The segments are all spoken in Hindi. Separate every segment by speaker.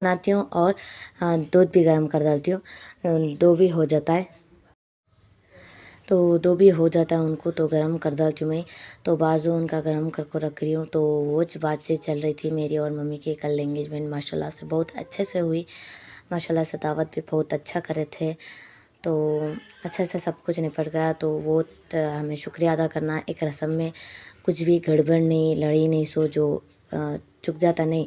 Speaker 1: बनाती हूँ और दूध भी गर्म कर डालती हूँ। दो भी हो जाता है, तो दो भी हो जाता है उनको तो गर्म कर डालती हूँ मैं। तो बाजू उनका गर्म कर को रख रही हूँ। तो वो बातचीत चल रही थी मेरी और मम्मी की। कल एंगेजमेंट माशाल्लाह से बहुत अच्छे से हुई। माशाल्लाह से दावत भी बहुत अच्छा करे थे। तो अच्छे से सब कुछ निपट गया। तो वो हमें शुक्रिया अदा करना, एक रस्म में कुछ भी गड़बड़ नहीं, लड़ी नहीं, सो जो चुक जाता नहीं,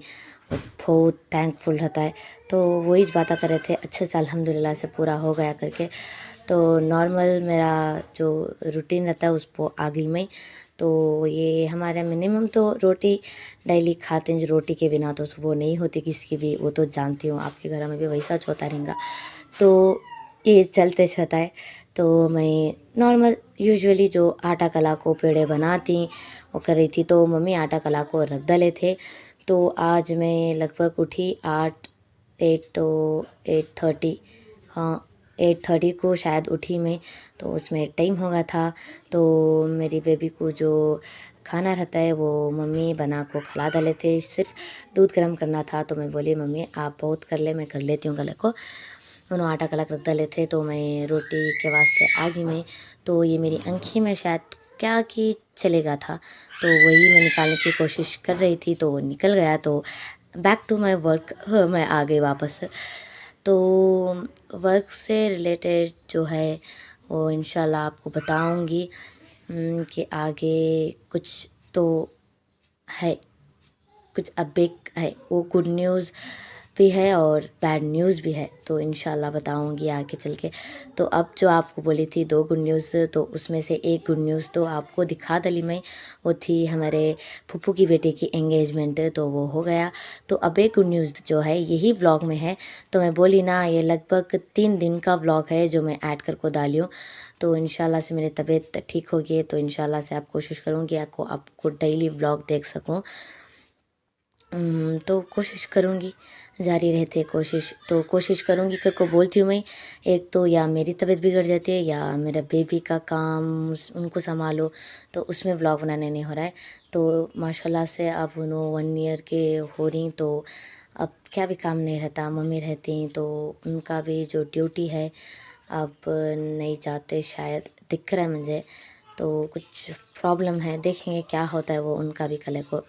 Speaker 1: वो बहुत थैंकफुल रहता है। तो वही बातें कर रहे थे, अच्छे से अल्हम्दुलिल्लाह से पूरा हो गया करके। तो नॉर्मल मेरा जो रूटीन रहता है उसको आगे में। तो ये हमारे मिनिमम तो रोटी डेली खाते हैं, जो रोटी के बिना तो सुबह नहीं होती किसी की भी, वो तो जानती हूँ, आपके घर में भी वैसा होता रहेगा। तो ये चलते रहता है। तो मैं नॉर्मल यूजुअली जो आटा कला को पेड़े बनाती वो कर रही थी। तो मम्मी आटा कला को रख डाले थे। तो आज मैं लगभग उठी 8:30, हाँ 8:30 को शायद उठी मैं। तो उसमें टाइम हो गया था। तो मेरी बेबी को जो खाना रहता है वो मम्मी बना को खिला डाले थे। सिर्फ दूध गर्म करना था। तो मैं बोली मम्मी आप बहुत कर ले, मैं कर लेती हूँ गले को। उन्होंने आटा कलक रख डाले थे। तो मैं रोटी के वास्ते आ गई मैं। तो ये मेरी आँखी में शायद क्या कि चलेगा था, तो वही मैं निकालने की कोशिश कर रही थी, तो वो निकल गया। तो बैक टू माय वर्क मैं आ गई वापस। तो वर्क से रिलेटेड जो है वो इंशाल्लाह आपको बताऊंगी कि आगे कुछ तो है, कुछ अपडेट है, वो गुड न्यूज़ भी है और बैड न्यूज़ भी है। तो इंशाल्लाह बताऊंगी आगे चल के। तो अब जो आपको बोली थी दो गुड न्यूज़, तो उसमें से एक गुड न्यूज़ तो आपको दिखा दली मैं, वो थी हमारे फूफू की बेटे की एंगेजमेंट, तो वो हो गया। तो अब एक गुड न्यूज़ जो है यही व्लॉग में है। तो मैं बोली ना, ये लगभग 3 दिन का व्लॉग है जो मैं ऐड कर को डाली हूँ। तो इंशाल्लाह से मेरी तबीयत ठीक होगी तो इंशाल्लाह से आप कोशिश करूँगी आपको डेली व्लॉग देख सकूँ। तो कोशिश करूँगी, जारी रहती है कोशिश, तो कोशिश करूँगी कर को बोलती हूँ मैं। एक तो या मेरी तबीयत बिगड़ जाती है या मेरा बेबी का काम उनको संभालो, तो उसमें व्लॉग बनाने नहीं हो रहा है। तो माशाल्लाह से अब उन्होंने 1 ईयर के हो रही, तो अब क्या भी काम नहीं रहता, मम्मी रहती तो उनका भी जो ड्यूटी है अब नहीं जाते शायद, दिख रहा है मुझे। तो कुछ प्रॉब्लम है, देखेंगे क्या होता है वो उनका भी कल को।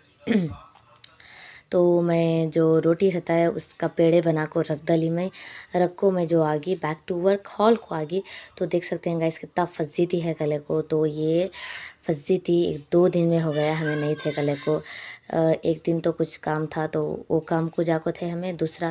Speaker 1: तो मैं जो रोटी रहता है उसका पेड़े बना को रख डाली मैं, रखो मैं जो आगी बैक टू वर्क हॉल को आगी। तो देख सकते हैं गाइस कितना फजीती है गले को। तो ये फजीती 1-2 दिन में हो गया, हमें नहीं थे गले को। एक दिन तो कुछ काम था तो वो काम को जाको थे हमें, दूसरा